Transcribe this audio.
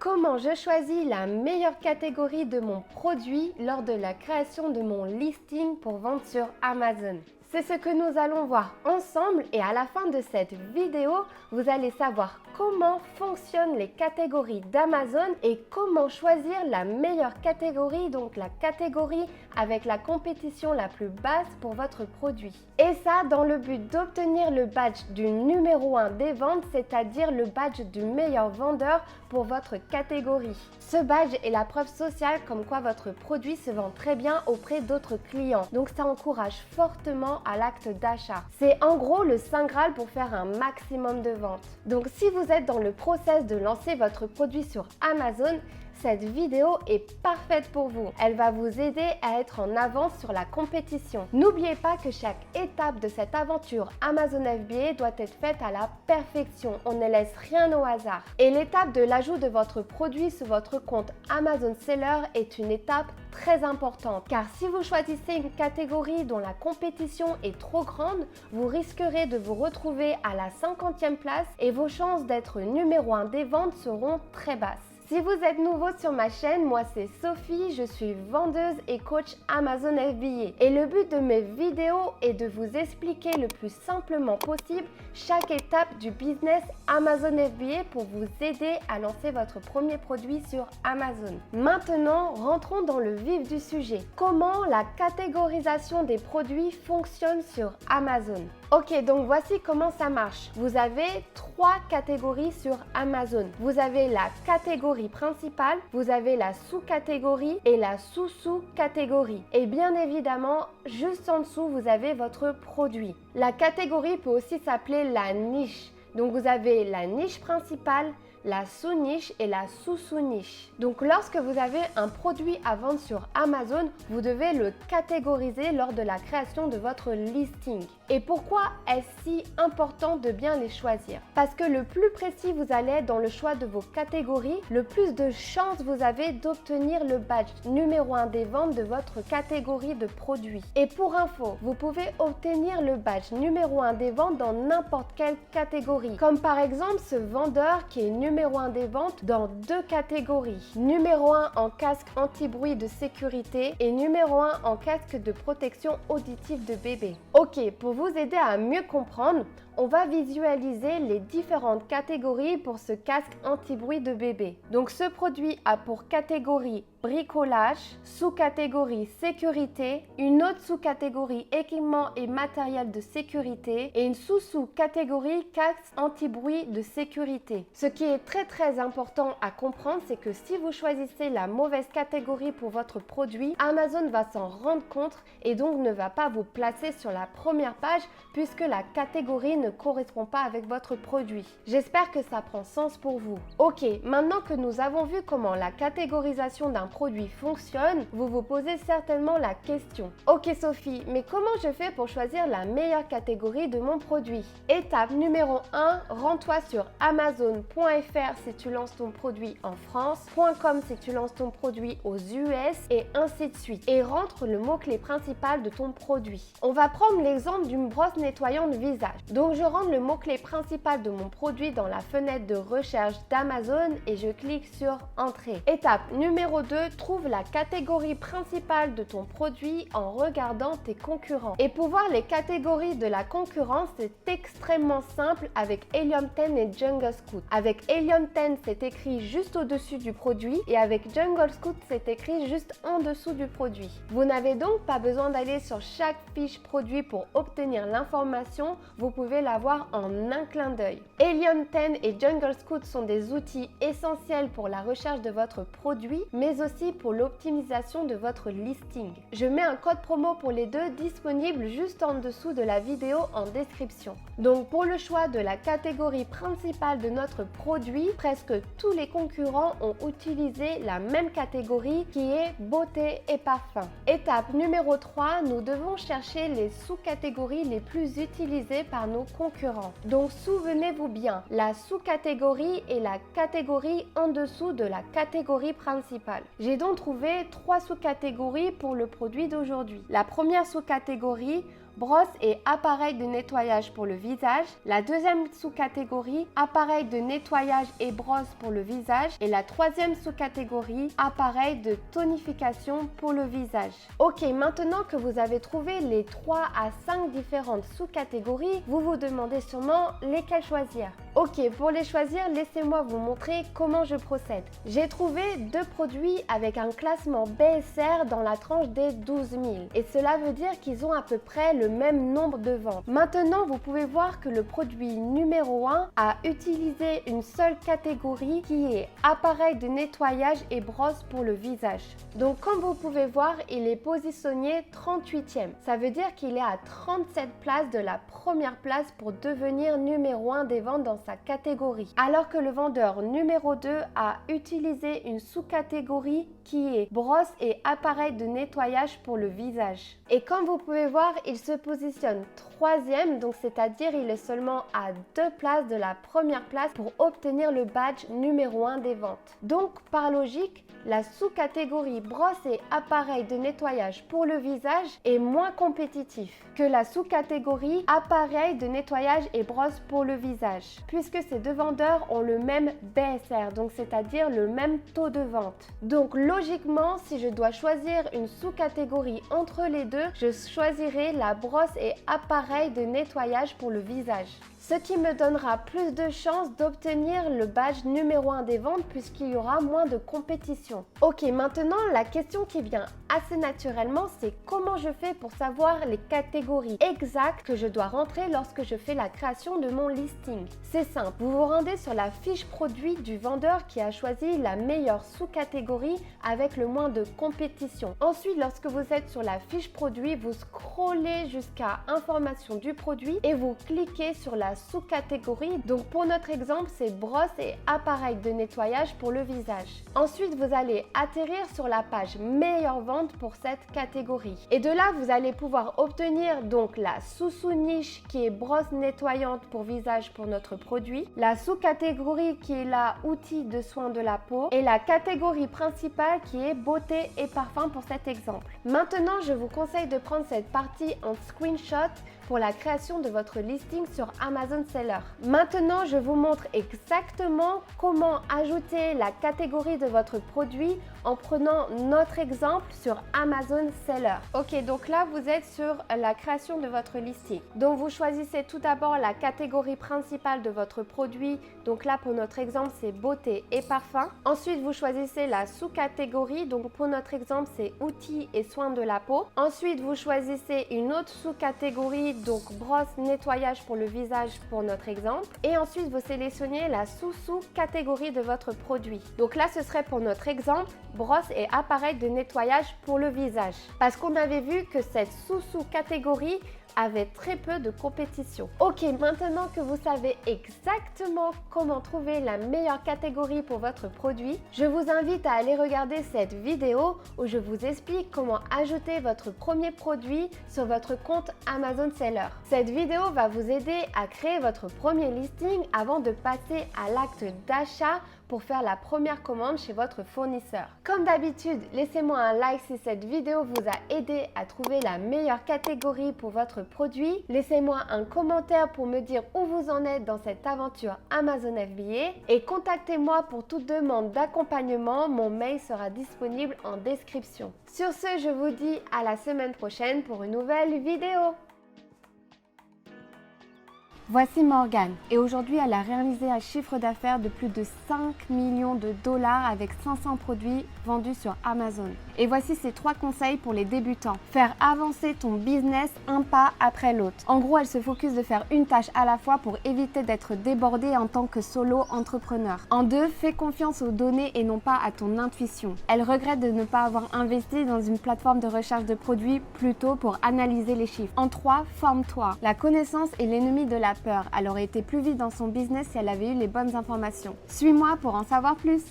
Comment je choisis la meilleure catégorie de mon produit lors de la création de mon listing pour vendre sur Amazon? C'est ce que nous allons voir ensemble et à la fin de cette vidéo, vous allez savoir comment fonctionnent les catégories d'Amazon et comment choisir la meilleure catégorie, donc la catégorie avec la compétition la plus basse pour votre produit. Et ça dans le but d'obtenir le badge du numéro 1 des ventes, c'est-à-dire le badge du meilleur vendeur pour votre catégorie. Ce badge est la preuve sociale comme quoi votre produit se vend très bien auprès d'autres clients. Donc ça encourage fortement à l'acte d'achat. C'est en gros le Saint Graal pour faire un maximum de ventes. Donc si vous êtes dans le process de lancer votre produit sur Amazon, cette vidéo est parfaite pour vous. Elle va vous aider à être en avance sur la compétition. N'oubliez pas que chaque étape de cette aventure Amazon FBA doit être faite à la perfection. On ne laisse rien au hasard. Et l'étape de l'ajout de votre produit sur votre compte Amazon Seller est une étape très importante. Car si vous choisissez une catégorie dont la compétition est trop grande, vous risquerez de vous retrouver à la 50e place et vos chances d'être numéro 1 des ventes seront très basses. Si vous êtes nouveau sur ma chaîne, moi c'est Sophie, je suis vendeuse et coach Amazon FBA. Et le but de mes vidéos est de vous expliquer le plus simplement possible chaque étape du business Amazon FBA pour vous aider à lancer votre premier produit sur Amazon. Maintenant, rentrons dans le vif du sujet. Comment la catégorisation des produits fonctionne sur Amazon? Ok, donc voici comment ça marche. Vous avez 3 catégories sur Amazon. Vous avez la catégorie principale, vous avez la sous-catégorie et la sous-sous-catégorie. Et bien évidemment, juste en dessous, vous avez votre produit. La catégorie peut aussi s'appeler la niche. Donc vous avez la niche principale, la sous-niche et la sous-sous-niche. Donc lorsque vous avez un produit à vendre sur Amazon, vous devez le catégoriser lors de la création de votre listing. Et pourquoi est-ce si important de bien les choisir? Parce que le plus précis vous allez être dans le choix de vos catégories, le plus de chances vous avez d'obtenir le badge numéro 1 des ventes de votre catégorie de produits. Et pour info, vous pouvez obtenir le badge numéro 1 des ventes dans n'importe quelle catégorie. Comme par exemple ce vendeur qui est numéro 1 des ventes dans 2 catégories. Numéro 1 en casque anti-bruit de sécurité et numéro 1 en casque de protection auditive de bébé. Ok, pour vous aider à mieux comprendre, on va visualiser les différentes catégories pour ce casque anti-bruit de bébé. Donc ce produit a pour catégorie bricolage, sous-catégorie sécurité, une autre sous-catégorie équipement et matériel de sécurité et une sous-catégorie casque anti-bruit de sécurité. Ce qui est très important à comprendre, c'est que si vous choisissez la mauvaise catégorie pour votre produit, Amazon va s'en rendre compte et donc ne va pas vous placer sur la première page puisque la catégorie ne correspond pas avec votre produit. J'espère que ça prend sens pour vous. Ok, maintenant que nous avons vu comment la catégorisation d'un produit fonctionne, vous vous posez certainement la question. Ok Sophie, mais comment je fais pour choisir la meilleure catégorie de mon produit? Étape numéro 1, rends-toi sur Amazon.fr si tu lances ton produit en France, .com si tu lances ton produit aux US et ainsi de suite. Et rentre le mot-clé principal de ton produit. On va prendre l'exemple d'une brosse nettoyante visage. Donc je rentre le mot-clé principal de mon produit dans la fenêtre de recherche d'Amazon et je clique sur Entrée. Étape numéro 2, trouve la catégorie principale de ton produit en regardant tes concurrents. Et pour voir les catégories de la concurrence, c'est extrêmement simple avec Helium 10 et Jungle Scout. Avec Helium 10, c'est écrit juste au-dessus du produit et avec Jungle Scout, c'est écrit juste en dessous du produit. Vous n'avez donc pas besoin d'aller sur chaque fiche produit pour obtenir l'information, vous pouvez l'avoir en un clin d'œil. Helium 10 et Jungle Scout sont des outils essentiels pour la recherche de votre produit, mais aussi pour l'optimisation de votre listing. Je mets un code promo pour les deux disponible juste en dessous de la vidéo en description. Donc pour le choix de la catégorie principale de notre produit, presque tous les concurrents ont utilisé la même catégorie qui est beauté et parfum. Étape numéro 3, nous devons chercher les sous-catégories les plus utilisées par nos concurrents. Donc souvenez-vous bien, la sous-catégorie est la catégorie en dessous de la catégorie principale. J'ai donc trouvé 3 sous-catégories pour le produit d'aujourd'hui. La première sous-catégorie brosse et appareil de nettoyage pour le visage. La deuxième sous-catégorie, appareil de nettoyage et brosse pour le visage. Et la troisième sous-catégorie, appareil de tonification pour le visage. Ok, maintenant que vous avez trouvé les 3 à 5 différentes sous-catégories, vous vous demandez sûrement lesquelles choisir. Ok, pour les choisir, laissez-moi vous montrer comment je procède. J'ai trouvé 2 produits avec un classement BSR dans la tranche des 12 000 et cela veut dire qu'ils ont à peu près le même nombre de ventes. Maintenant, vous pouvez voir que le produit numéro 1 a utilisé une seule catégorie qui est appareil de nettoyage et brosse pour le visage. Donc comme vous pouvez voir, il est positionné 38e. Ça veut dire qu'il est à 37 places de la première place pour devenir numéro 1 des ventes dans sa catégorie. Alors que le vendeur numéro 2 a utilisé une sous-catégorie qui est brosse et appareil de nettoyage pour le visage. Et comme vous pouvez voir, il se positionne 3e, donc c'est-à-dire il est seulement à 2 places de la première place pour obtenir le badge numéro 1 des ventes. Donc par logique, la sous-catégorie brosse et appareil de nettoyage pour le visage est moins compétitif que la sous-catégorie appareil de nettoyage et brosse pour le visage, puisque ces deux vendeurs ont le même BSR, donc c'est-à-dire le même taux de vente. Donc logiquement, si je dois choisir une sous-catégorie entre les deux, je choisirai la brosse et appareil de nettoyage pour le visage. Ce qui me donnera plus de chances d'obtenir le badge numéro 1 des ventes puisqu'il y aura moins de compétition. Ok, maintenant la question qui vient assez naturellement, c'est comment je fais pour savoir les catégories exactes que je dois rentrer lorsque je fais la création de mon listing. C'est simple, vous vous rendez sur la fiche produit du vendeur qui a choisi la meilleure sous-catégorie avec le moins de compétition. Ensuite, lorsque vous êtes sur la fiche produit, vous scrollez jusqu'à information du produit et vous cliquez sur la sous-catégorie. Donc pour notre exemple, c'est brosse et appareil de nettoyage pour le visage. Ensuite, vous allez atterrir sur la page meilleure vente pour cette catégorie. Et de là, vous allez pouvoir obtenir donc la sous-niche qui est brosse nettoyante pour visage pour notre produit, la sous-catégorie qui est la outils de soins de la peau et la catégorie principale qui est beauté et parfum pour cet exemple. Maintenant, je vous conseille de prendre cette partie en screenshot pour la création de votre listing sur Amazon Seller. Maintenant, je vous montre exactement comment ajouter la catégorie de votre produit en prenant notre exemple sur Amazon Seller. Ok, donc là, vous êtes sur la création de votre listing. Donc, vous choisissez tout d'abord la catégorie principale de votre produit. Donc là, pour notre exemple, c'est beauté et parfum. Ensuite, vous choisissez la sous-catégorie. Donc, pour notre exemple, c'est outils et soins de la peau. Ensuite, vous choisissez une autre sous-catégorie, donc brosse nettoyage pour le visage pour notre exemple. Et ensuite, vous sélectionnez la sous-catégorie de votre produit. Donc là, ce serait pour notre exemple, brosse et appareil de nettoyage pour le visage. Parce qu'on avait vu que cette sous-catégorie avait très peu de compétition. Ok, maintenant que vous savez exactement comment trouver la meilleure catégorie pour votre produit, je vous invite à aller regarder cette vidéo où je vous explique comment ajouter votre premier produit sur votre compte Amazon Seller. Cette vidéo va vous aider à créer votre premier listing avant de passer à l'acte d'achat pour faire la première commande chez votre fournisseur. Comme d'habitude, laissez-moi un like si cette vidéo vous a aidé à trouver la meilleure catégorie pour votre produit. Laissez-moi un commentaire pour me dire où vous en êtes dans cette aventure Amazon FBA et contactez-moi pour toute demande d'accompagnement. Mon mail sera disponible en description. Sur ce, je vous dis à la semaine prochaine pour une nouvelle vidéo. Voici Morgane et aujourd'hui elle a réalisé un chiffre d'affaires de plus de 5 millions de dollars avec 500 produits vendus sur Amazon. Et voici ses 3 conseils pour les débutants. Faire avancer ton business un pas après l'autre. En gros, elle se focus de faire une tâche à la fois pour éviter d'être débordée en tant que solo entrepreneur. En 2, fais confiance aux données et non pas à ton intuition. Elle regrette de ne pas avoir investi dans une plateforme de recherche de produits plus tôt pour analyser les chiffres. En 3, forme-toi. La connaissance est l'ennemi de la peur. Elle aurait été plus vite dans son business si elle avait eu les bonnes informations. Suis-moi pour en savoir plus.